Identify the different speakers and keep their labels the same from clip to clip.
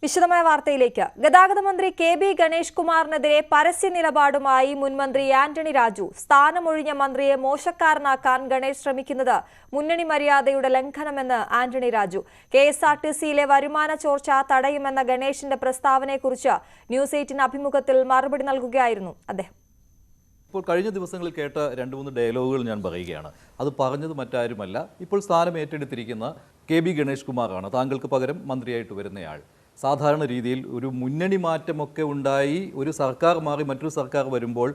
Speaker 1: വിശദമായ വാർത്തയിലേക്ക്. ഗതാഗത മന്ത്രി കെ.ബി. ഗണേഷ് കുമാറിനെതിരെ പരസ്യ നിലപാടുമായി മുൻമന്ത്രി ആന്റണി രാജു. സ്ഥാനമൊഴിഞ്ഞ മന്ത്രിയെ മോശക്കാരനാക്കാൻ ഗണേഷ് ശ്രമിക്കുന്നത് മുന്നണി മര്യാദയുടെ ലംഘനമെന്ന് ആന്റണി രാജു. കെഎസ്ആർടിസിയിലെ വരുമാന ചോർച്ച തടയുമെന്ന ഗണേഷിന്റെ പ്രസ്താവനയെക്കുറിച്ച് ന്യൂസ് 18 അഭിമുഖത്തിൽ മറുപടി നൽകുകയായിരുന്നു അദ്ദേഹം.
Speaker 2: ഇപ്പോൾ കഴിഞ്ഞ ദിവസങ്ങളിൽ കേട്ട 2-3 ഡയലോഗുകൾ ഞാൻ പറയുകയാണ്. അത് പറഞ്ഞത് മറ്റാരുമല്ല, ഇപ്പോൾ സ്ഥാനം ഏറ്റെടുത്തിരിക്കുന്ന കെ.ബി. ഗണേഷ് കുമാറാണ്. താങ്കൾക്ക് പകരം മന്ത്രിയായിട്ട് വരുന്നയാൾ. സാധാരണ രീതിയിൽ ഒരു മുന്നണി മാറ്റമൊക്കെ ഉണ്ടായി ഒരു സർക്കാർ മാറി മറ്റൊരു സർക്കാർ വരുമ്പോൾ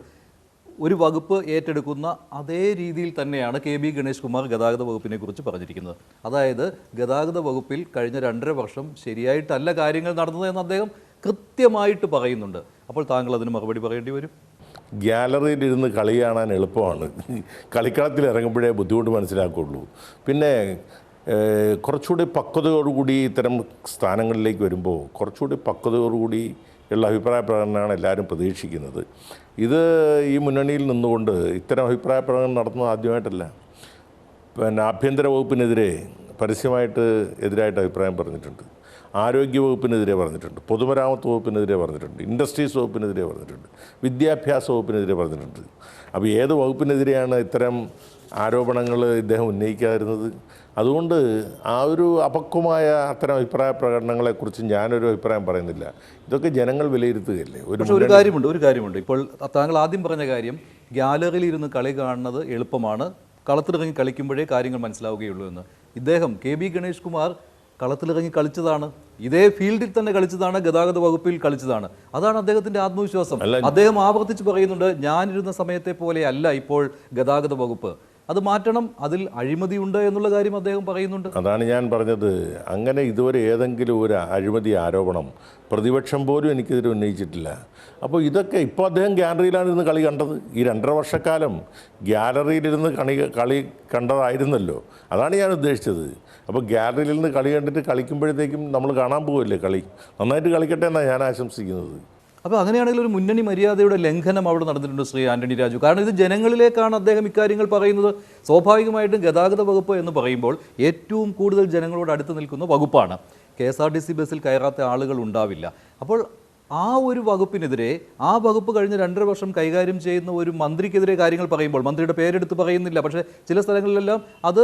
Speaker 2: ഒരു വകുപ്പ് ഏറ്റെടുക്കുന്ന അതേ രീതിയിൽ തന്നെയാണ് കെ.ബി. ഗണേഷ് കുമാർ ഗതാഗത വകുപ്പിനെ കുറിച്ച് പറഞ്ഞിരിക്കുന്നത്. അതായത് ഗതാഗത വകുപ്പിൽ കഴിഞ്ഞ 2.5 വർഷം ശരിയായിട്ടല്ല കാര്യങ്ങൾ നടന്നതെന്ന് അദ്ദേഹം കൃത്യമായിട്ട് പറയുന്നുണ്ട്. അപ്പോൾ താങ്കൾ അതിന് മറുപടി പറയേണ്ടി വരും.
Speaker 3: ഗ്യാലറിയിലിരുന്ന് കളി കാണാൻ എളുപ്പമാണ്, കളിക്കളത്തിൽ ഇറങ്ങുമ്പോഴേ ബുദ്ധിമുട്ട് മനസ്സിലാക്കുള്ളൂ. പിന്നെ കുറച്ചുകൂടി പക്വതയോടുകൂടി ഇത്തരം സ്ഥാനങ്ങളിലേക്ക് വരുമ്പോൾ കുറച്ചുകൂടി പക്വതയോടുകൂടി ഉള്ള അഭിപ്രായ പ്രകടനമാണ് എല്ലാവരും പ്രതീക്ഷിക്കുന്നത്. ഇത് ഈ മുന്നണിയിൽ നിന്നുകൊണ്ട് ഇത്തരം അഭിപ്രായ പ്രകടനം നടത്തുന്നത് ആദ്യമായിട്ടല്ല. പിന്നെ ആഭ്യന്തര വകുപ്പിനെതിരെ പരസ്യമായിട്ട് എതിരായിട്ട് അഭിപ്രായം പറഞ്ഞിട്ടുണ്ട്, ആരോഗ്യ വകുപ്പിനെതിരെ പറഞ്ഞിട്ടുണ്ട്, പൊതുമരാമത്ത് വകുപ്പിനെതിരെ പറഞ്ഞിട്ടുണ്ട്, ഇൻഡസ്ട്രീസ് വകുപ്പിനെതിരെ പറഞ്ഞിട്ടുണ്ട്, വിദ്യാഭ്യാസ വകുപ്പിനെതിരെ പറഞ്ഞിട്ടുണ്ട്. അപ്പോൾ ഏത് വകുപ്പിനെതിരെയാണ് ഇത്തരം ആരോപണങ്ങൾ ഇദ്ദേഹം ഉന്നയിക്കാതിരുന്നത്? അതുകൊണ്ട് ആ ഒരു അപക്വമായ അത്തരം അഭിപ്രായ പ്രകടനങ്ങളെക്കുറിച്ച് ഞാനൊരു അഭിപ്രായം പറയുന്നില്ല. ഇതൊക്കെ ജനങ്ങൾ വിലയിരുത്തുകയല്ലേ.
Speaker 2: ഒരു കാര്യമുണ്ട്. ഇപ്പോൾ താങ്കൾ ആദ്യം പറഞ്ഞ കാര്യം, ഗ്യാലറിയിൽ ഇരുന്ന് കളി കാണുന്നത് എളുപ്പമാണ്, കളത്തിലിറങ്ങി കളിക്കുമ്പോഴേ കാര്യങ്ങൾ മനസ്സിലാവുകയുള്ളൂ എന്ന്. ഇദ്ദേഹം കെ.ബി. ഗണേഷ് കുമാർ കളത്തിലിറങ്ങി കളിച്ചതാണ്, ഇതേ ഫീൽഡിൽ തന്നെ കളിച്ചതാണ്, ഗതാഗത വകുപ്പിൽ കളിച്ചതാണ്. അതാണ് അദ്ദേഹത്തിന്റെ ആത്മവിശ്വാസം. അദ്ദേഹം ആവർത്തിച്ച് പറയുന്നുണ്ട്, ഞാനിരുന്ന സമയത്തെ പോലെ അല്ല ഇപ്പോൾ ഗതാഗത വകുപ്പ്, അത് മാറ്റണം, അതിൽ അഴിമതിയുണ്ട് എന്നുള്ള കാര്യം അദ്ദേഹം പറയുന്നുണ്ട്.
Speaker 3: അതാണ് ഞാൻ പറഞ്ഞത്. അങ്ങനെ ഇതുവരെ ഏതെങ്കിലും ഒരു അഴിമതി ആരോപണം പ്രതിപക്ഷം പോലും എനിക്കെതിരെ ഉന്നയിച്ചിട്ടില്ല. അപ്പോൾ ഇതൊക്കെ ഇപ്പോൾ അദ്ദേഹം ഗ്യാലറിയിലാണ് ഇരുന്ന് കളി കണ്ടത്. ഈ 2.5 വർഷക്കാലം ഗ്യാലറിയിലിരുന്ന് കളി കണ്ടതായിരുന്നല്ലോ, അതാണ് ഞാൻ ഉദ്ദേശിച്ചത്. അപ്പോൾ ഗ്യാലറിയിൽ നിന്ന് കളി കണ്ടിട്ട് കളിക്കുമ്പോഴത്തേക്കും നമ്മൾ കാണാൻ പോകുമല്ലേ കളി, നന്നായിട്ട് കളിക്കട്ടെ എന്നാണ് ഞാൻ ആശംസിക്കുന്നത്.
Speaker 2: അപ്പോൾ അങ്ങനെയാണെങ്കിൽ ഒരു മുന്നണി മര്യാദയുടെ ലംഘനം അവിടെ നടന്നിട്ടുണ്ട് ശ്രീ ആന്റണി രാജു. കാരണം ഇത് ജനങ്ങളിലേക്കാണ് അദ്ദേഹം ഇക്കാര്യങ്ങൾ പറയുന്നത്. സ്വാഭാവികമായിട്ടും ഗതാഗത വകുപ്പ് എന്ന് പറയുമ്പോൾ ഏറ്റവും കൂടുതൽ ജനങ്ങളോട് അടുത്ത് നിൽക്കുന്ന വകുപ്പാണ്. KSRTC ബസ്സിൽ കയറാത്ത ആളുകൾ ഉണ്ടാവില്ല. അപ്പോൾ ആ ഒരു വകുപ്പിനെതിരെ, ആ വകുപ്പ് കഴിഞ്ഞ 2.5 വർഷം കൈകാര്യം ചെയ്യുന്ന ഒരു മന്ത്രിക്കെതിരെ കാര്യങ്ങൾ പറയുമ്പോൾ, മന്ത്രിയുടെ പേരെടുത്ത് പറയുന്നില്ല, പക്ഷേ ചില സ്ഥലങ്ങളിലെല്ലാം അത്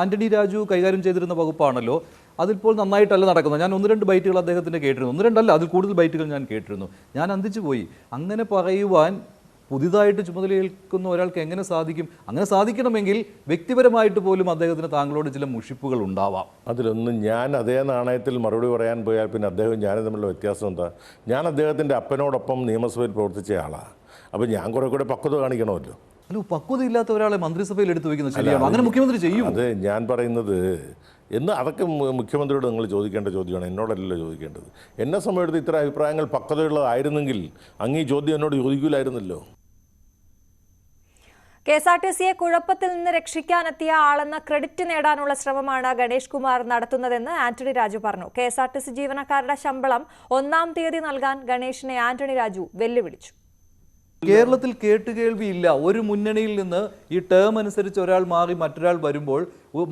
Speaker 2: ആന്റണി രാജു കൈകാര്യം ചെയ്തിരുന്ന വകുപ്പാണല്ലോ, അതിപ്പോൾ നന്നായിട്ടല്ല നടക്കുന്നത്. ഞാൻ 1-2 ബൈറ്റുകൾ അദ്ദേഹത്തിൻ്റെ കേട്ടിരുന്നു, 1-2 അല്ല, അതിൽ കൂടുതൽ ബൈറ്റുകൾ ഞാൻ കേട്ടിരുന്നു. ഞാൻ അന്തിച്ചു പോയി. അങ്ങനെ പറയുവാൻ പുതിയതായിട്ട് ചുമതലയേൽക്കുന്ന ഒരാൾക്ക് എങ്ങനെ സാധിക്കും? അങ്ങനെ സാധിക്കണമെങ്കിൽ വ്യക്തിപരമായിട്ട് പോലും അദ്ദേഹത്തിന് താങ്കളോട് ചില മുഷിപ്പുകൾ ഉണ്ടാവാം.
Speaker 3: അതിലൊന്നും ഞാൻ അതേ നാണയത്തിൽ മറുപടി പറയാൻ പോയാൽ പിന്നെ അദ്ദേഹം ഞാനും തമ്മിലുള്ള വ്യത്യാസം എന്താ? ഞാൻ അദ്ദേഹത്തിൻ്റെ അപ്പനോടൊപ്പം നിയമസഭയിൽ പ്രവർത്തിച്ച ആളാണ്. അപ്പോൾ ഞാൻ കുറേ കൂടെ പക്വത കാണിക്കണമല്ലോ.
Speaker 2: അല്ല, പക്വതയില്ലാത്ത ഒരാളെ മന്ത്രിസഭയിൽ എടുത്തു വയ്ക്കുന്നത് ശരിയാണോ? അങ്ങനെ മുഖ്യമന്ത്രി ചെയ്യും?
Speaker 3: അത് ഞാൻ പറയുന്നത് അതൊക്കെ മുഖ്യമന്ത്രിയോട് നിങ്ങൾ ചോദിക്കേണ്ട ചോദ്യമാണ്, എന്നോടല്ലല്ലോ ചോദിക്കേണ്ടത്. എന്നെ സമയത്ത് ഇത്തരം അഭിപ്രായങ്ങൾ പക്വതയുള്ളതായിരുന്നെങ്കിൽ അങ്ങ് ഈ ചോദ്യം എന്നോട് ചോദിക്കില്ലായിരുന്നല്ലോ.
Speaker 1: KSRTCയെ കുഴപ്പത്തിൽ നിന്ന് രക്ഷിക്കാനെത്തിയ ആളെന്ന ക്രെഡിറ്റ് നേടാനുള്ള ശ്രമമാണ് ഗണേഷ് കുമാർ നടത്തുന്നതെന്ന് ആന്റണി രാജു പറഞ്ഞു. KSRTC ജീവനക്കാരുടെ ശമ്പളം 1-ാം തീയതി നൽകാൻ ഗണേഷിനെ ആന്റണി രാജു വെല്ലുവിളിച്ചു.
Speaker 2: കേരളത്തിൽ കേട്ടുകേൾവിയില്ല. ഒരു മുന്നണിയിൽ നിന്ന് ഈ ടേം അനുസരിച്ച് ഒരാൾ മാറി മറ്റൊരാൾ വരുമ്പോൾ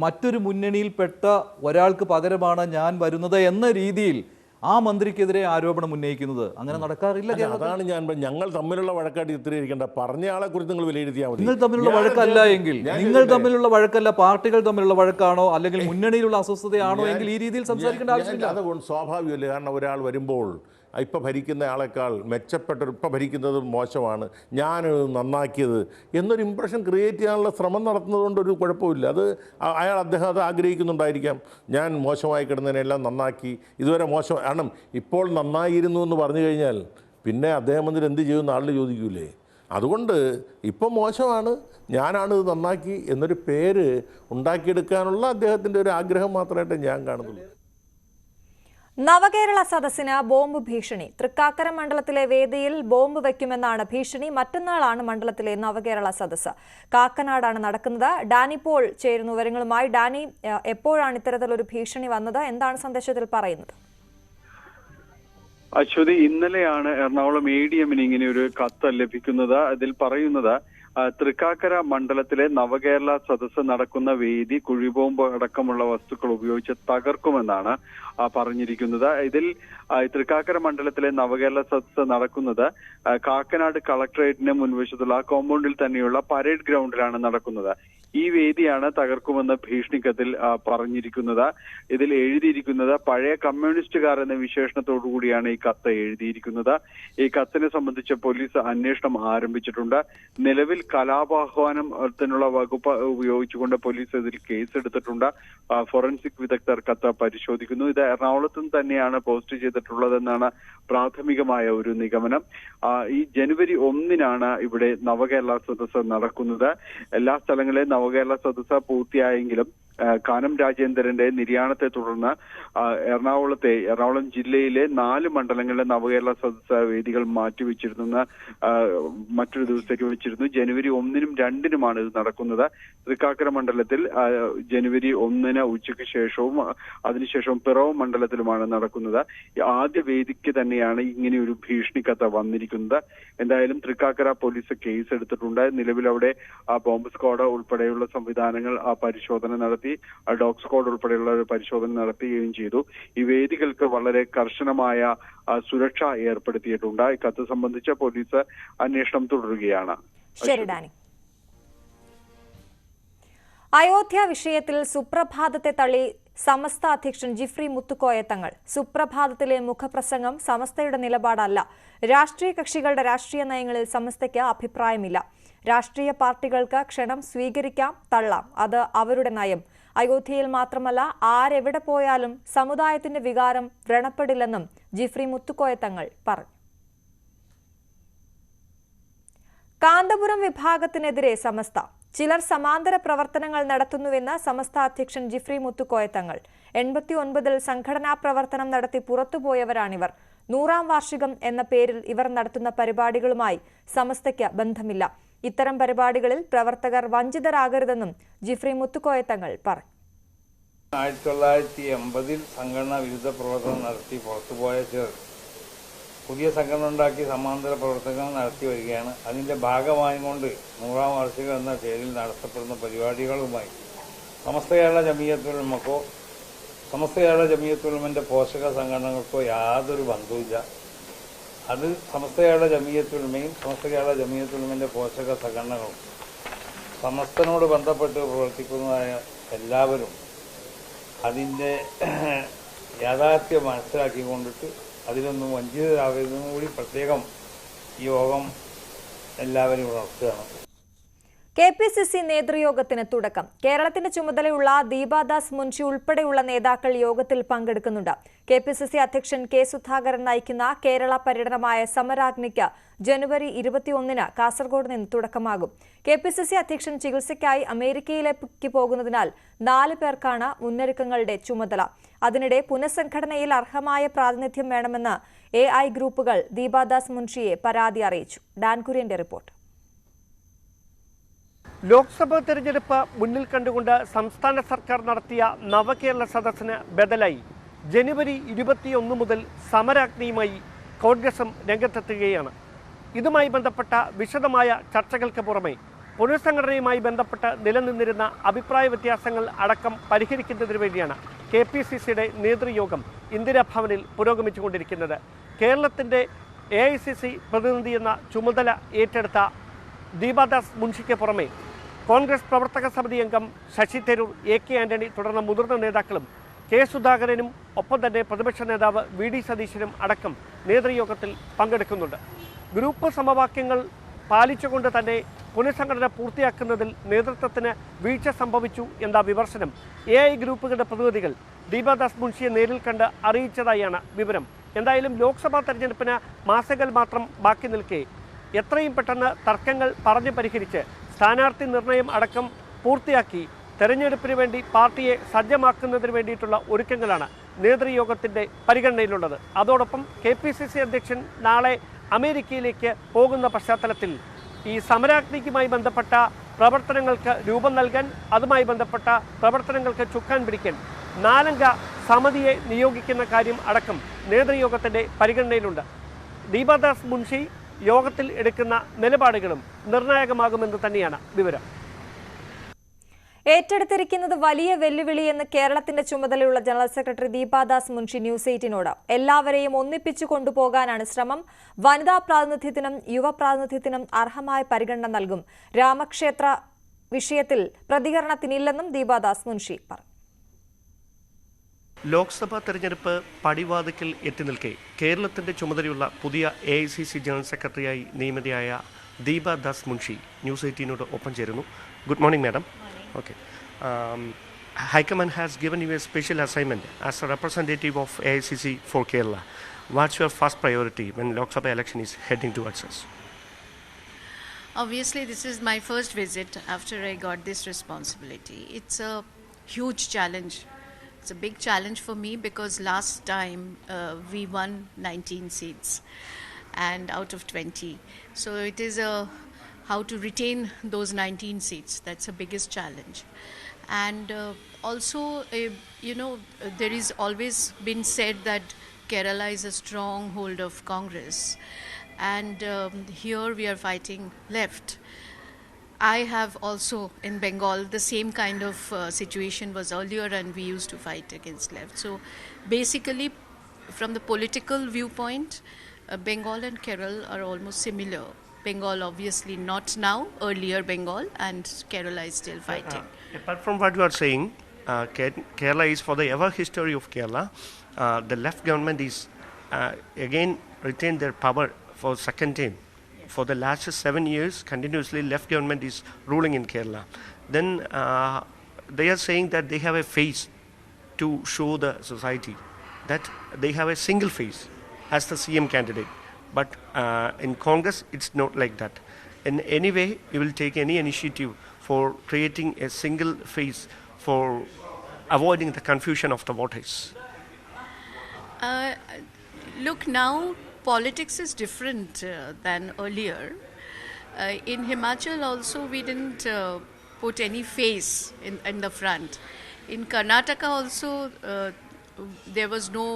Speaker 2: മറ്റൊരു മുന്നണിയിൽപ്പെട്ട ഒരാൾക്ക് പകരമാണ് ഞാൻ വരുന്നത് എന്ന രീതിയിൽ ആ മന്ത്രിക്കെതിരെ ആരോപണം ഉന്നയിക്കുന്നത് അങ്ങനെ നടക്കാറില്ല.
Speaker 3: അതാണ് ഞങ്ങൾ തമ്മിലുള്ള വഴക്കായിട്ട് ചിത്രീകരിക്കേണ്ട. പറഞ്ഞ ആളെ കുറിച്ച് നിങ്ങൾ വിലയിരുത്തിയാൽ മതി.
Speaker 2: നിങ്ങൾ തമ്മിലുള്ള വഴക്കല്ല എങ്കിൽ, നിങ്ങൾ തമ്മിലുള്ള വഴക്കല്ല, പാർട്ടികൾ തമ്മിലുള്ള വഴക്കാണോ അല്ലെങ്കിൽ മുന്നണിയിലുള്ള അസ്വസ്ഥതയാണോ എങ്കിൽ ഈ രീതിയിൽ സംസാരിക്കേണ്ട ആവശ്യമില്ല.
Speaker 3: അതുകൊണ്ട് സ്വാഭാവികമല്ലേ. കാരണം ഒരാൾ വരുമ്പോൾ ഇപ്പം ഭരിക്കുന്ന ആളെക്കാൾ ഇപ്പം ഭരിക്കുന്നത് മോശമാണ്, ഞാൻ നന്നാക്കിയത് എന്നൊരു ഇമ്പ്രഷൻ ക്രിയേറ്റ് ചെയ്യാനുള്ള ശ്രമം നടത്തുന്നതുകൊണ്ട് ഒരു കുഴപ്പമില്ല. അദ്ദേഹം അത് ആഗ്രഹിക്കുന്നുണ്ടായിരിക്കാം. ഞാൻ മോശമായി കിടന്നതിനെല്ലാം നന്നാക്കി, ഇതുവരെ മോശം കാരണം ഇപ്പോൾ നന്നായിരുന്നു എന്ന് പറഞ്ഞു കഴിഞ്ഞാൽ പിന്നെ അദ്ദേഹം വന്നിട്ട് എന്ത് ചെയ്യുമെന്ന് ആളുകൾ ചോദിക്കൂലേ. അതുകൊണ്ട് ഇപ്പം മോശമാണ്, ഞാനാണ് ഇത് നന്നാക്കി എന്നൊരു പേര് ഉണ്ടാക്കിയെടുക്കാനുള്ള അദ്ദേഹത്തിൻ്റെ ഒരു ആഗ്രഹം മാത്രമായിട്ട് ഞാൻ കാണുന്നുള്ളൂ.
Speaker 1: നവകേരള സദസ്സിന് ബോംബ് ഭീഷണി. തൃക്കാക്കര മണ്ഡലത്തിലെ വേദിയിൽ ബോംബ് വയ്ക്കുമെന്നാണ് ഭീഷണി. മറ്റന്നാളാണ് മണ്ഡലത്തിലെ നവകേരള സദസ്സ്. കാക്കനാടാണ് നടക്കുന്നത്. ഡാനി പോൾ ചേരുന്നു വിവരങ്ങളുമായി. ഡാനി, എപ്പോഴാണ് ഇത്തരത്തിലൊരു ഭീഷണി വന്നത്? എന്താണ് സന്ദേശത്തിൽ പറയുന്നത്?
Speaker 4: അശ്വതി, ഇന്നലെയാണ് എറണാകുളം ADM-ന് ഇങ്ങനെ ഒരു കത്ത് ലഭിക്കുന്നത്. അതിൽ പറയുന്നത് തൃക്കാക്കര മണ്ഡലത്തിലെ നവകേരള സദസ്സ് നടക്കുന്ന വേദി കുഴിബോംബ് അടക്കമുള്ള വസ്തുക്കൾ ഉപയോഗിച്ച് തകർക്കുമെന്നാണ് പറഞ്ഞിരിക്കുന്നത്. ഇതിൽ തൃക്കാക്കര മണ്ഡലത്തിലെ നവകേരള സദസ്സ് നടക്കുന്നത് കാക്കനാട് കളക്ടറേറ്റിന് മുൻവശത്തുള്ള കോമ്പൗണ്ടിൽ തന്നെയുള്ള പരേഡ് ഗ്രൗണ്ടിലാണ് നടക്കുന്നത്. ഈ വേദിയാണ് തകർക്കുമെന്ന് ഭീഷണിക്കത്തിൽ പറഞ്ഞിരിക്കുന്നത്. ഇതിൽ എഴുതിയിരിക്കുന്നത് പഴയ കമ്മ്യൂണിസ്റ്റുകാർ എന്ന വിശേഷണത്തോടു കൂടിയാണ് ഈ കത്ത് എഴുതിയിരിക്കുന്നത്. ഈ കത്തിനെ സംബന്ധിച്ച് പോലീസ് അന്വേഷണം ആരംഭിച്ചിട്ടുണ്ട്. നിലവിൽ കലാപാഹ്വാനത്തിനുള്ള വകുപ്പ് ഉപയോഗിച്ചുകൊണ്ട് പോലീസ് ഇതിൽ കേസെടുത്തിട്ടുണ്ട്. ഫോറൻസിക് വിദഗ്ധർ കത്ത് പരിശോധിക്കുന്നു. ഇത് എറണാകുളത്തും തന്നെയാണ് പോസ്റ്റ് ചെയ്തിട്ടുള്ളതെന്നാണ് പ്രാഥമികമായ ഒരു നിഗമനം. ഈ ജനുവരി 1 ഇവിടെ നവകേരള സദസ്സ് നടക്കുന്നത്. എല്ലാ സ്ഥലങ്ങളിലും നവകേരള സദസ്സ് പൂർത്തിയായെങ്കിലും കാനം രാജേന്ദ്രന്റെ നിര്യാണത്തെ തുടർന്ന് എറണാകുളം ജില്ലയിലെ 4 മണ്ഡലങ്ങളിലെ നവകേരള സദസ്സ് വേദികൾ മാറ്റിവെച്ചിരുന്നെന്ന് മറ്റൊരു ദിവസത്തേക്ക് വെച്ചിരുന്നു. ജനുവരി 1-നും 2-നുമാണ് ഇത് നടക്കുന്നത്. തൃക്കാക്കര മണ്ഡലത്തിൽ ജനുവരി 1 ഉച്ചയ്ക്ക് ശേഷവും അതിനുശേഷം പിറവം മണ്ഡലത്തിലുമാണ് നടക്കുന്നത്. ആദ്യ വേദിക്ക് തന്നെയാണ് ഇങ്ങനെ ഒരു ഭീഷണിക്കത്ത് വന്നിരിക്കുന്നത്. എന്തായാലും തൃക്കാക്കര പോലീസ് കേസ് എടുത്തിട്ടുണ്ട്. നിലവിൽ അവിടെ ബോംബ് സ്ക്വാഡ് ഉൾപ്പെടെയുള്ള സംവിധാനങ്ങൾ പരിശോധന നടത്തി, ഡോഗ് സ്ക്വാഡ് ഉൾപ്പെടെയുള്ള ഒരു പരിശോധന നടത്തുകയും ചെയ്തു. ഈ വേദികൾക്ക് വളരെ കർശനമായ സുരക്ഷ ഏർപ്പെടുത്തിയിട്ടുണ്ട്. ഈ കത്ത് സംബന്ധിച്ച് പോലീസ് അന്വേഷണം തുടരുകയാണ്.
Speaker 1: ശരി ഡാനി. അയോധ്യ വിഷയത്തിൽ സുപ്രഭാതത്തെ തള്ളി സമസ്ത അധ്യക്ഷൻ ജിഫ്രി മുത്തുക്കോയ തങ്ങൾ. സുപ്രഭാതത്തിലെ മുഖപ്രസംഗം സമസ്തയുടെ നിലപാടല്ല. രാഷ്ട്രീയ കക്ഷികളുടെ രാഷ്ട്രീയ നയങ്ങളിൽ സമസ്തയ്ക്ക് അഭിപ്രായമില്ല. രാഷ്ട്രീയ പാർട്ടികൾക്ക് ക്ഷണം സ്വീകരിക്കാം, തള്ളാം, അത് അവരുടെ നയം. അയോധ്യയിൽ മാത്രമല്ല, ആരെവിടെ പോയാലും സമുദായത്തിന്റെ വികാരം വ്രണപ്പെടില്ലെന്നും ജിഫ്രി മുത്തുക്കോയ തങ്ങൾ പറഞ്ഞു. കാന്തപുരം വിഭാഗത്തിനെതിരെ സമസ്ത. ചിലർ സമാന്തര പ്രവർത്തനങ്ങൾ നടത്തുന്നുവെന്ന് സമസ്ത അധ്യക്ഷൻ ജിഫ്രി മുത്തുക്കോയ തങ്ങൾ. 89-ൽ സംഘടനാ പ്രവർത്തനം നടത്തി പുറത്തുപോയവരാണിവർ. 100ാം വാർഷികം എന്ന പേരിൽ ഇവർ നടത്തുന്ന പരിപാടികളുമായി സമസ്തയ്ക്ക് ബന്ധമില്ല. ഇത്തരം പരിപാടികളിൽ പ്രവർത്തകർ വഞ്ചിതരാകരുതെന്നും ജിഫ്രി മുത്തുക്കോയ തങ്ങൾ പറഞ്ഞു.
Speaker 5: 1980-ൽ സംഘടനാ വിരുദ്ധ പ്രവർത്തനം നടത്തി പുറത്തുപോയ ചിലർ പുതിയ സംഘടന ഉണ്ടാക്കി സമാന്തര പ്രവർത്തനങ്ങൾ നടത്തി വരികയാണ്. അതിൻ്റെ ഭാഗമായിക്കൊണ്ട് 100ാം വാർഷികം എന്ന പേരിൽ നടത്തപ്പെടുന്ന പരിപാടികളുമായി സമസ്ത കേരള ജമിയത്തുൽ ഉലമക്കോ സമസ്ത കേരള ജമിയത്തുൽ ഉലമയുടെ പോഷക സംഘടനകൾക്കോ യാതൊരു ബന്ധവുമില്ല. അത് സമസ്ത കേരള ജമിയത്തുൽ ഉലമയും സമസ്ത കേരള ജമിയത്തുൽ ഉലമയുടെ പോഷക സംഘടനകളും സമസ്തനോട് ബന്ധപ്പെട്ട് പ്രവർത്തിക്കുന്നതായ എല്ലാവരും അതിൻ്റെ യാഥാർത്ഥ്യം മനസ്സിലാക്കിക്കൊണ്ടിട്ട് അതിലൊന്നും വഞ്ചിതരാകുന്നതും കൂടി പ്രത്യേകം ഈ യോഗം എല്ലാവരും ഉണർത്തുകയാണ്.
Speaker 1: KPCC നേതൃയോഗത്തിന് തുടക്കം. കേരളത്തിന്റെ ചുമതലയുള്ള ദീപാദാസ് മുൻഷി ഉൾപ്പെടെയുള്ള നേതാക്കൾ യോഗത്തിൽ പങ്കെടുക്കുന്നുണ്ട്. KPCC അധ്യക്ഷൻ കെ സുധാകരൻ നയിക്കുന്ന കേരള പര്യടനമായ സമരാഗ്നിക്ക് ജനുവരി 21-ന് കാസർഗോഡ് നിന്ന് തുടക്കമാകും. KPCC അധ്യക്ഷൻ ചികിത്സയ്ക്കായി അമേരിക്കയിലേക്ക് പോകുന്നതിനാൽ 4 പേർക്കാണ് മുന്നൊരുക്കങ്ങളുടെ ചുമതല. അതിനിടെ പുനഃസംഘടനയിൽ അർഹമായ പ്രാതിനിധ്യം വേണമെന്ന് AI ഗ്രൂപ്പുകൾ ദീപാദാസ് മുൻഷിയെ പരാതി അറിയിച്ചു. Dan കുര്യന്റെ report.
Speaker 6: ലോക്സഭാ തെരഞ്ഞെടുപ്പ് മുന്നിൽ കണ്ടുകൊണ്ട് സംസ്ഥാന സർക്കാർ നടത്തിയ നവകേരള സദസ്സിന് ബദലായി ജനുവരി 21 മുതൽ സമരാഗ്നിയുമായി കോൺഗ്രസും രംഗത്തെത്തുകയാണ്. ഇതുമായി ബന്ധപ്പെട്ട വിശദമായ ചർച്ചകൾക്ക് പുറമെ പുനഃസംഘടനയുമായി ബന്ധപ്പെട്ട് നിലനിന്നിരുന്ന അഭിപ്രായ വ്യത്യാസങ്ങൾ അടക്കം പരിഹരിക്കുന്നതിന് വേണ്ടിയാണ് KPCCയുടെ നേതൃയോഗം ഇന്ദിരാഭവനിൽ പുരോഗമിച്ചുകൊണ്ടിരിക്കുന്നത്. കേരളത്തിൻ്റെ AICC പ്രതിനിധി എന്ന ചുമതല ഏറ്റെടുത്ത ദീപാദാസ് മുൻഷിക്ക് പുറമെ കോൺഗ്രസ് പ്രവർത്തക സമിതി അംഗം ശശി തരൂർ, AK ആന്റണി തുടർന്ന മുതിർന്ന നേതാക്കളും കെ സുധാകരനും ഒപ്പം തന്നെ പ്രതിപക്ഷ നേതാവ് VD സതീശനും അടക്കം നേതൃയോഗത്തിൽ പങ്കെടുക്കുന്നുണ്ട്. ഗ്രൂപ്പ് സമവാക്യങ്ങൾ പാലിച്ചുകൊണ്ട് തന്നെ പുനഃസംഘടന പൂർത്തിയാക്കുന്നതിൽ നേതൃത്വത്തിന് വീഴ്ച സംഭവിച്ചു എന്ന വിമർശനം AI ഗ്രൂപ്പുകളുടെ പ്രതിനിധികൾ ദീപാദാസ് മുൻഷിയെ നേരിൽ കണ്ട് അറിയിച്ചതായാണ് വിവരം. എന്തായാലും ലോക്സഭാ തെരഞ്ഞെടുപ്പിന് മാസങ്ങൾ മാത്രം ബാക്കി നിൽക്കെ എത്രയും പെട്ടെന്ന് തർക്കങ്ങൾ പറഞ്ഞു പരിഹരിച്ച് സ്ഥാനാർത്ഥി നിർണയം അടക്കം പൂർത്തിയാക്കി തെരഞ്ഞെടുപ്പിന് വേണ്ടി പാർട്ടിയെ സജ്ജമാക്കുന്നതിന് വേണ്ടിയിട്ടുള്ള ഒരുക്കങ്ങളാണ് നേതൃയോഗത്തിൻ്റെ പരിഗണനയിലുള്ളത്. അതോടൊപ്പം KPCC അധ്യക്ഷൻ നാളെ അമേരിക്കയിലേക്ക് പോകുന്ന പശ്ചാത്തലത്തിൽ ഈ സമരാഗ്നിക്കുമായി ബന്ധപ്പെട്ട പ്രവർത്തനങ്ങൾക്ക് രൂപം നൽകാൻ, അതുമായി ബന്ധപ്പെട്ട പ്രവർത്തനങ്ങൾക്ക് ചുക്കാൻ പിടിക്കാൻ 4-അംഗ സമിതിയെ നിയോഗിക്കുന്ന കാര്യം അടക്കം നേതൃയോഗത്തിൻ്റെ പരിഗണനയിലുണ്ട്. ദീപാദാസ് മുൻഷി യോഗത്തിൽ എടുക്കുന്ന നിലപാടുകളും നിർണായകമാകുമെന്ന് തന്നെയാണ് വിവരം.
Speaker 1: ഏറ്റെടുത്തിരിക്കുന്നത് വലിയ വെല്ലുവിളിയെന്ന് കേരളത്തിന്റെ ചുമതലയുള്ള general secretary Deepa Das Munshi news 18നോട്. എല്ലാവരെയും ഒന്നിപ്പിച്ചു കൊണ്ടുപോകാനാണ് ശ്രമം. വനിതാ പ്രാതിനിധ്യത്തിനും യുവ പ്രാതിനിധ്യത്തിനും അർഹമായ പരിഗണന നൽകും. രാമക്ഷേത്ര വിഷയത്തിൽ പ്രതികരണത്തിനില്ലെന്നും ദീപാദാസ് മുൻഷി പറഞ്ഞു.
Speaker 6: ലോക്സഭാ തെരഞ്ഞെടുപ്പ് പടിവാതിക്കൽ എത്തി നിൽക്കെ കേരളത്തിന്റെ ചുമതലയുള്ള പുതിയ AICC ജനറൽ സെക്രട്ടറിയായി നിയമിതയായ ദീപാദാസ് മുൻഷി ന്യൂസ് 18നോട് ഒപ്പം ചേരുന്നു. Good morning madam. Okay. High Command has given you a special assignment as a representative of AICC for Kerala. What's your first priority when Lok Sabha election is heading towards us?
Speaker 7: Obviously, this is my first visit after I got this responsibility. It's a huge challenge. It's a big challenge for me because last time we won 19 seats and out of 20. So it is how to retain those 19 seats. That's the biggest challenge. And also, there is always been said that Kerala is a stronghold of Congress. And here we are fighting left. I have also in Bengal, the same kind of situation was earlier and we used to fight against left. So basically, from the political viewpoint, Bengal and Kerala are almost similar. Bengal obviously not now, earlier Bengal, and Kerala is still fighting.
Speaker 6: Apart from what you are saying, Kerala is for the ever history of Kerala. The left government is again retained their power for second time. For the last 7 years, continuously left government is ruling in Kerala. Then they are saying that they have a face to show the society that they have a single face as the CM candidate. But in Congress, it's not like that. In any way, you will take any initiative for creating a single face for avoiding the confusion of the voters.
Speaker 7: Look, now politics is different than earlier. In Himachal also, we didn't put any face in the front. In Karnataka also, there was no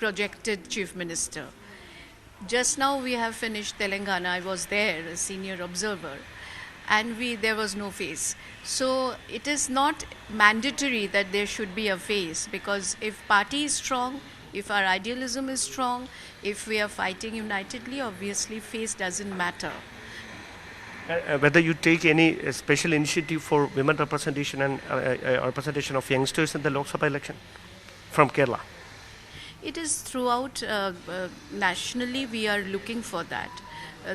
Speaker 7: projected chief minister. Just now we have finished Telangana. I was there, a senior observer, and there was no face. So it is not mandatory that there should be a face, because if party is strong, if our idealism is strong, if we are fighting unitedly, obviously face doesn't matter.
Speaker 6: Whether you take any special initiative for women representation and representation of youngsters in the Lok Sabha election from Kerala?
Speaker 7: It is throughout nationally we are looking for that,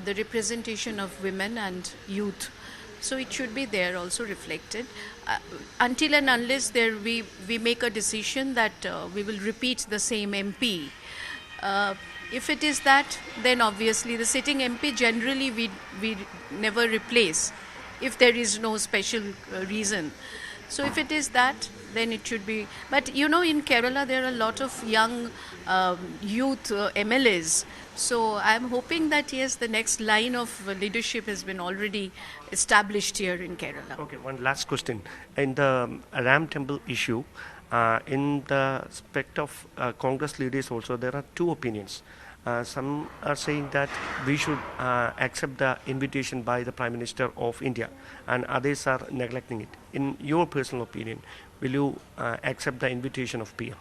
Speaker 7: the representation of women and youth. So it should be there also reflected. Until and unless we make a decision that we will repeat the same MP. If it is that, then obviously the sitting MP generally we never replace if there is no special reason. So if it is that, then it should be. But in Kerala there are a lot of young youth MLAs. So I'm hoping that yes, the next line of leadership has been already established here in Kerala.
Speaker 6: Okay, one last question. In the Ram Temple issue, in the spect of Congress leaders also, there are two opinions. Some are saying that we should accept the invitation by the Prime Minister of India, and others are neglecting it. In your personal opinion, will you accept the invitation of PM?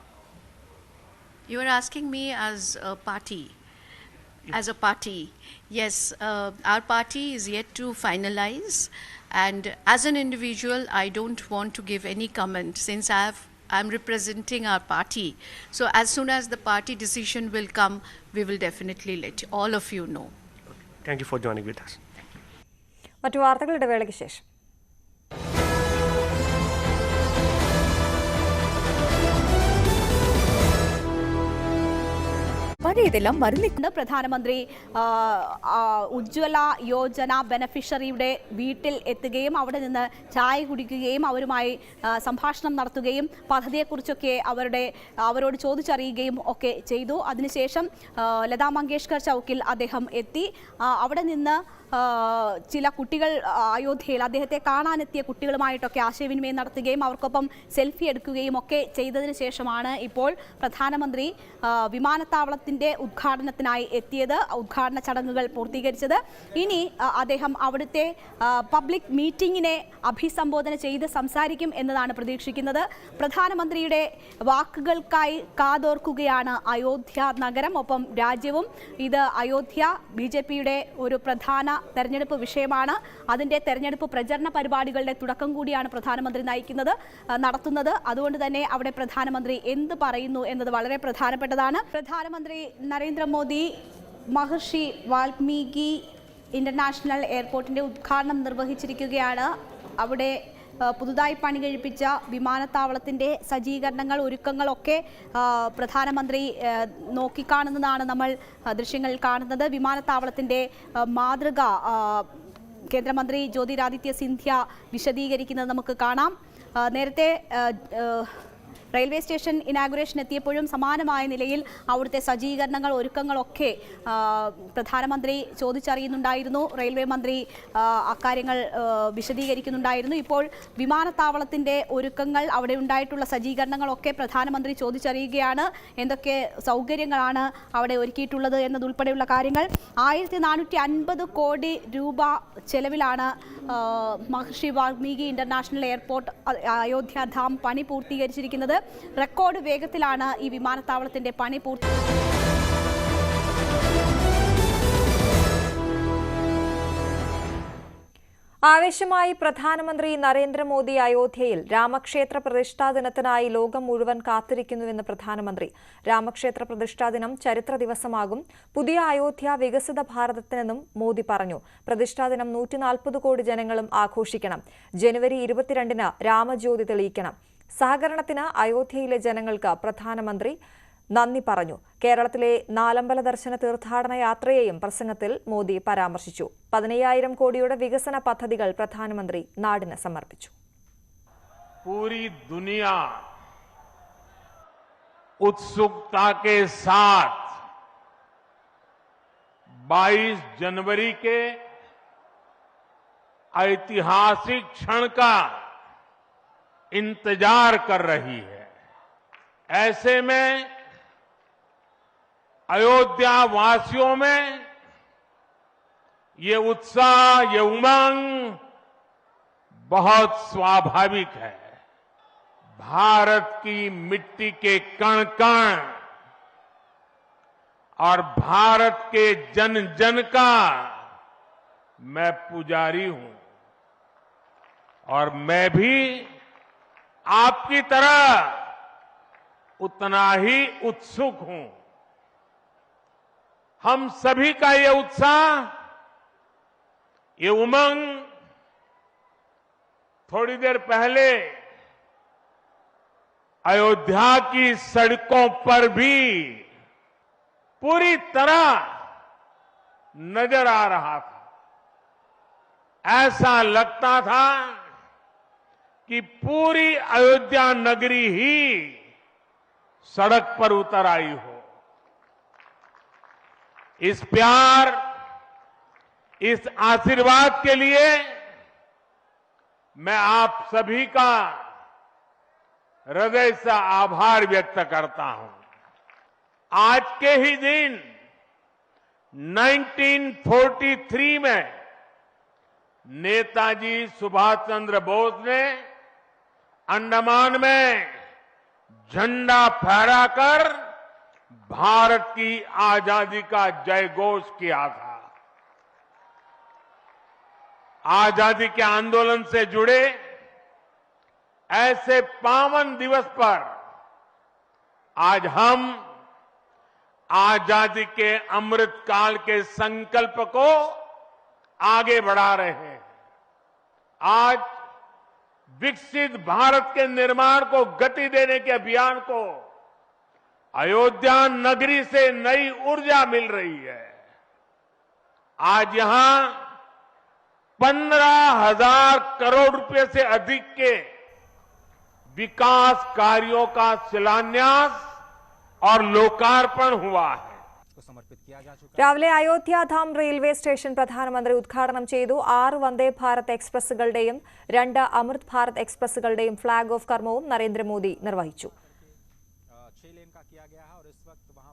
Speaker 7: You are asking me as a party. As a party, yes, our party is yet to finalize, and as an individual, I don't want to give any comment since I'm representing our party. So as soon as the party decision will come, we will definitely let all of you know.
Speaker 6: Thank you for joining with us.
Speaker 1: മറ്റു വാർത്തകളുടെ വേളയ്ക്ക് ശേഷം.
Speaker 8: പഴയതെല്ലാം മരുന്നിക്കുന്ന പ്രധാനമന്ത്രി ഉജ്ജ്വല യോജന ബെനഫിഷ്യറിയുടെ വീട്ടിൽ എത്തുകയും അവിടെ നിന്ന് ചായ കുടിക്കുകയും അവരുമായി സംഭാഷണം നടത്തുകയും പദ്ധതിയെക്കുറിച്ചൊക്കെ അവരോട് ചോദിച്ചറിയുകയും ഒക്കെ ചെയ്തു. അതിനുശേഷം ലതാ മങ്കേഷ്കർ ചൗക്കിൽ അദ്ദേഹം എത്തി. അവിടെ നിന്ന് ചില കുട്ടികൾ അയോധ്യയിൽ അദ്ദേഹത്തെ കാണാനെത്തിയ കുട്ടികളുമായിട്ടൊക്കെ ആശയവിനിമയം നടത്തുകയും അവർക്കൊപ്പം സെൽഫി എടുക്കുകയും ഒക്കെ ചെയ്തതിന് ശേഷമാണ് ഇപ്പോൾ പ്രധാനമന്ത്രി വിമാനത്താവളത്തിൻ്റെ അതിൻ്റെ ഉദ്ഘാടനത്തിനായി എത്തിയത്, ഉദ്ഘാടന ചടങ്ങുകൾ പൂർത്തീകരിച്ചത്. ഇനി അദ്ദേഹം അവിടുത്തെ പബ്ലിക് മീറ്റിംഗിനെ അഭിസംബോധന ചെയ്ത് സംസാരിക്കും എന്നതാണ് പ്രതീക്ഷിക്കുന്നത്. പ്രധാനമന്ത്രിയുടെ വാക്കുകൾക്കായി കാതോർക്കുകയാണ് അയോധ്യ നഗരം, ഒപ്പം രാജ്യവും. ഇത് അയോധ്യ BJPയുടെ ഒരു പ്രധാന തെരഞ്ഞെടുപ്പ് വിഷയമാണ്. അതിൻ്റെ തെരഞ്ഞെടുപ്പ് പ്രചരണ പരിപാടികളുടെ തുടക്കം കൂടിയാണ് പ്രധാനമന്ത്രി നടത്തുന്നത്. അതുകൊണ്ട് തന്നെ അവിടെ പ്രധാനമന്ത്രി എന്ത് പറയുന്നു എന്നത് വളരെ പ്രധാനപ്പെട്ടതാണ്. പ്രധാനമന്ത്രി നരേന്ദ്രമോദി മഹർഷി വാൽമീകി ഇന്റർനാഷണൽ എയർപോർട്ടിന്റെ ഉദ്ഘാടനം നിർവഹിച്ചിരിക്കുകയാണ്. അവിടെ പുതുതായി പണി കഴിപ്പിച്ച വിമാനത്താവളത്തിൻ്റെ സജ്ജീകരണങ്ങൾ, ഒരുക്കങ്ങളൊക്കെ പ്രധാനമന്ത്രി നോക്കിക്കാണുന്നതാണ് നമ്മൾ ദൃശ്യങ്ങളിൽ കാണുന്നത്. വിമാനത്താവളത്തിൻ്റെ മാതൃക കേന്ദ്രമന്ത്രി ജ്യോതിരാദിത്യ സിന്ധ്യ വിശദീകരിക്കുന്നത് നമുക്ക് കാണാം. നേരത്തെ റെയിൽവേ സ്റ്റേഷൻ ഇനാഗുറേഷൻ എത്തിയപ്പോഴും സമാനമായ നിലയിൽ അവിടുത്തെ സജ്ജീകരണങ്ങൾ, ഒരുക്കങ്ങളൊക്കെ പ്രധാനമന്ത്രി ചോദിച്ചറിയുന്നുണ്ടായിരുന്നു. റെയിൽവേ മന്ത്രി അക്കാര്യങ്ങൾ വിശദീകരിക്കുന്നുണ്ടായിരുന്നു. ഇപ്പോൾ വിമാനത്താവളത്തിൻ്റെ ഒരുക്കങ്ങൾ, അവിടെ ഉണ്ടായിട്ടുള്ള സജ്ജീകരണങ്ങളൊക്കെ പ്രധാനമന്ത്രി ചോദിച്ചറിയുകയാണ്. എന്തൊക്കെ സൗകര്യങ്ങളാണ് അവിടെ ഒരുക്കിയിട്ടുള്ളത് എന്നതുൾപ്പെടെയുള്ള കാര്യങ്ങൾ. 1450 കോടി രൂപ ചെലവിലാണ് മഹർഷി വാൽമീകി ഇന്റർനാഷണൽ എയർപോർട്ട് അയോധ്യ ധാം പണി പൂർത്തീകരിച്ചിരിക്കുന്നത്. റെക്കോർഡ് വേഗത്തിലാണ് ഈ വിമാനത്താവളത്തിന്റെ പണി
Speaker 1: ആവേശമായി പ്രധാനമന്ത്രി നരേന്ദ്രമോദി അയോധ്യയിൽ. രാമക്ഷേത്ര പ്രതിഷ്ഠാ ദിനത്തിനായി ലോകം മുഴുവൻ കാത്തിരിക്കുന്നുവെന്ന് പ്രധാനമന്ത്രി. രാമക്ഷേത്ര പ്രതിഷ്ഠാ ദിനം ചരിത്ര ദിവസമാകും. പുതിയ അയോധ്യ വികസിത ഭാരതത്തിനെന്നും മോദി പറഞ്ഞു. പ്രതിഷ്ഠാ ദിനം 140 കോടി ജനങ്ങളും ആഘോഷിക്കണം. ജനുവരി 22-ന് രാമജ്യോതി തെളിയിക്കണം. സഹകരണത്തിന് അയോധ്യയിലെ ജനങ്ങൾക്ക് പ്രധാനമന്ത്രി നന്ദി പറഞ്ഞു. കേരളത്തിലെ നാലമ്പല ദർശന തീർത്ഥാടന യാത്രയെയും പ്രസംഗത്തിൽ മോദി പരാമർശിച്ചു. 15,000 കോടിയുടെ വികസന പദ്ധതികൾ പ്രധാനമന്ത്രി നാടിന് സമർപ്പിച്ചു.
Speaker 9: पूरी दुनिया उत्सुकता के साथ 22 जनवरी के ऐतिहासिक क्षण का इंतजार कर रही है। ऐसे में अयोध्या वासियों में ये उत्साह, ये उमंग बहुत स्वाभाविक है। भारत की मिट्टी के कण कण और भारत के जन जन का मैं पुजारी हूं और मैं भी आपकी तरह उतना ही उत्सुक हूं। हम सभी का ये उत्साह, ये उमंग थोड़ी देर पहले अयोध्या की सड़कों पर भी पूरी तरह नजर आ रहा था। ऐसा लगता था कि पूरी अयोध्या नगरी ही सड़क पर उतर आई हो। इस प्यार, इस आशीर्वाद के लिए मैं आप सभी का हृदय से आभार व्यक्त करता हूं। आज के ही दिन 1943 में नेताजी सुभाष चंद्र बोस ने अंडमान में झंडा फहराकर भारत की आजादी का जयघोष किया था। आजादी के आंदोलन से जुड़े ऐसे पावन दिवस पर आज हम आजादी के अमृत काल के संकल्प को आगे बढ़ा रहे हैं। आज विकसित भारत के निर्माण को गति देने के अभियान को अयोध्या नगरी से नई ऊर्जा मिल रही है। आज यहां 15,000 करोड़ रुपए से अधिक के विकास कार्यों का शिलान्यास और लोकार्पण हुआ है।
Speaker 1: രാവിലെ അയോധ്യാധാം റെയിൽവേ സ്റ്റേഷൻ പ്രധാനമന്ത്രി ഉദ്ഘാടനം ചെയ്തു. 6 വന്ദേ ഭാരത് എക്സ്പ്രസുകളുടെയും 2 അമൃത് ഭാരത് എക്സ്പ്രസുകളുടെയും ഫ്ളാഗ് ഓഫ് കർമ്മവും നരേന്ദ്രമോദി നിർവഹിച്ചു.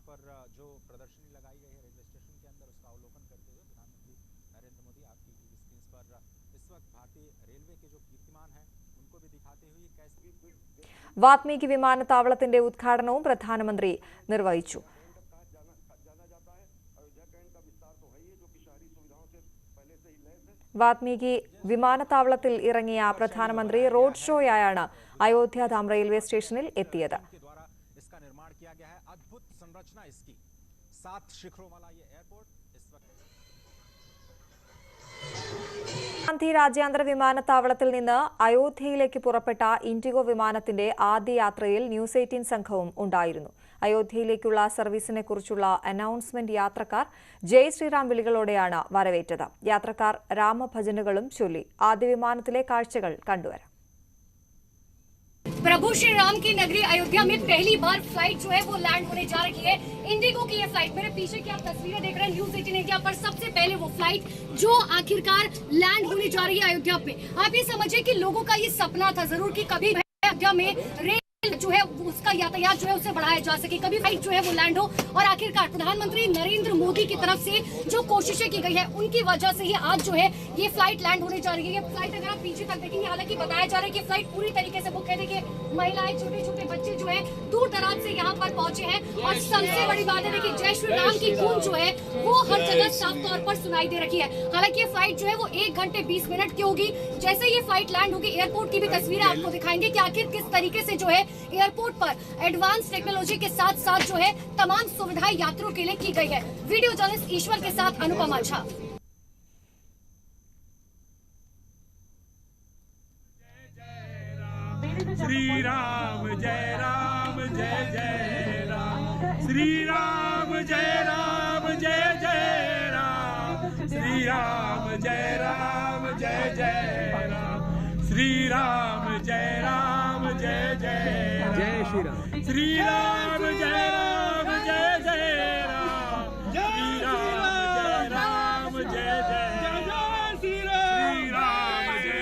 Speaker 10: पर जो प्रदर्शनी लगाई गई है रेलवे स्टेशन के अंदर, उसका अवलोकन करते हुए प्रधानमंत्री नरेंद्र मोदी आपकी टीवी स्क्रीन पर इस वक्त भारतीय रेलवे के जो कीर्तिमान हैं उनको भी दिखाते हुए कैसे
Speaker 1: വാത്മീകി വിമാനത്താവളത്തിന്റെ ഉദ്ഘാടനവും പ്രധാനമന്ത്രി നിർവഹിച്ചു. വാത്മീകി വിമാനത്താവളത്തിൽ ഇറങ്ങിയ പ്രധാനമന്ത്രി റോഡ് ഷോയായാണ് അയോധ്യാധാം റെയിൽവേ സ്റ്റേഷനിൽ എത്തിയത്. ഗാന്ധി രാജ്യാന്തര വിമാനത്താവളത്തിൽ നിന്ന് അയോധ്യയിലേക്ക് പുറപ്പെട്ട ഇൻഡിഗോ വിമാനത്തിന്റെ ആദ്യ യാത്രയിൽ ന്യൂസ് 18 സംഘവും ഉണ്ടായിരുന്നു. അയോധ്യയിലേക്കുള്ള സർവീസിനെ കുറിച്ചുള്ള അനൗൺസ്മെന്റ് യാത്രക്കാർ ജയ് ശ്രീറാം വിളികളോടെയാണ് വരവേറ്റത്. യാത്രക്കാർ രാമഭജനുകളും ചൊല്ലി. ആദ്യ വിമാനത്തിലെ കാഴ്ചകൾ കണ്ടുവരാം.
Speaker 11: प्रभु श्री राम की नगरी अयोध्या में पहली बार फ्लाइट जो है वो लैंड होने जा रही है. इंडिगो की ये फ्लाइट, मेरे पीछे की आप तस्वीरें देख रहे हैं न्यूज 18 इंडिया पर, सबसे पहले वो फ्लाइट जो आखिरकार लैंड होने जा रही है अयोध्या पे. आप ये समझिए कि लोगों का ये सपना था जरूर कि कभी अयोध्या में रेल जो है उसका यातायात जो है उसे बढ़ाया जा सके, कभी फ्लाइट जो है वो लैंड हो. और आखिरकार प्रधानमंत्री नरेंद्र मोदी की तरफ से जो कोशिशें की गई है उनकी वजह से ही आज जो है ये फ्लाइट लैंड होने जा रही है. ये फ्लाइट अगर आप पीछे तक देखेंगे, हालांकि बताया जा रहा है कि फ्लाइट पूरी तरीके से बुक है. देखिए महिलाएं, छोटे छोटे बच्चे जो है दूर दराज से यहाँ पर पहुंचे हैं. और सबसे बड़ी बात है कि जय श्री राम की गूंज जो है वो हर जगह साफ तौर पर सुनाई दे रही है. हालांकि ये फ्लाइट जो है वो 1 घंटे 20 मिनट की होगी. जैसे ये फ्लाइट लैंड होगी, एयरपोर्ट की भी तस्वीरें आपको दिखाएंगे कि आखिर किस तरीके से जो है एयरपोर्ट पर एडवांस टेक्नोलॉजी के साथ साथ जो है तमाम सुविधाएं यात्रियों के लिए की गई है. वीडियो जर्नलिस्ट ईश्वर के साथ अनुपमा झा.
Speaker 9: श्री राम जय राम जय जय राम, श्री राम जय राम जय जय राम, श्री राम जय राम जय जय राम, श्री राम जय राम जय जय जय श्री राम, श्री राम जय राम जय जय राम, श्री राम जय राम जय जय श्री राम जय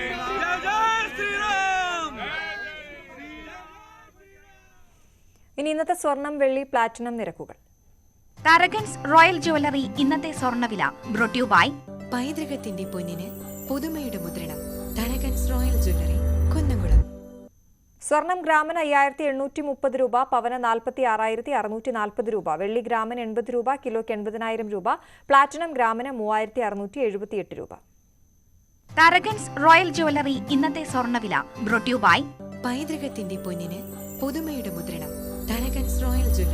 Speaker 9: जय श्री राम.
Speaker 1: ഇനി ഇന്നത്തെ സ്വർണം, വെള്ളി, പ്ലാറ്റിനം നിരക്കുകൾ.
Speaker 12: തരകൻസ് റോയൽ ജ്വല്ലറി ഇന്നത്തെ സ്വർണ്ണവില ബ്രോട്ട് യു ബൈ
Speaker 13: പൈതൃകത്തിന്റെ പൊന്നിന് പുതുമയുടെ മുദ്രണം. Tharakans royal jewellery, Kunnamkulam.
Speaker 1: സ്വർണം ഗ്രാമിന് 5830 രൂപ, പവന് 46,640 രൂപ, വെള്ളി ഗ്രാമിന് 80 രൂപ, കിലോയ്ക്ക് 80,000 രൂപ, പ്ലാറ്റിനം ഗ്രാമിന് 3678 രൂപ.
Speaker 12: തരകൻസ് റോയൽ ജ്വല്ലറി ഇന്നത്തെ സ്വർണ്ണവില ബ്രോട്ട് യു ബൈ
Speaker 13: പൈതൃകത്തിന്റെ പൊന്നിന് പുതുമയുടെ മുദ്രണം. Tharakans royal jewellery.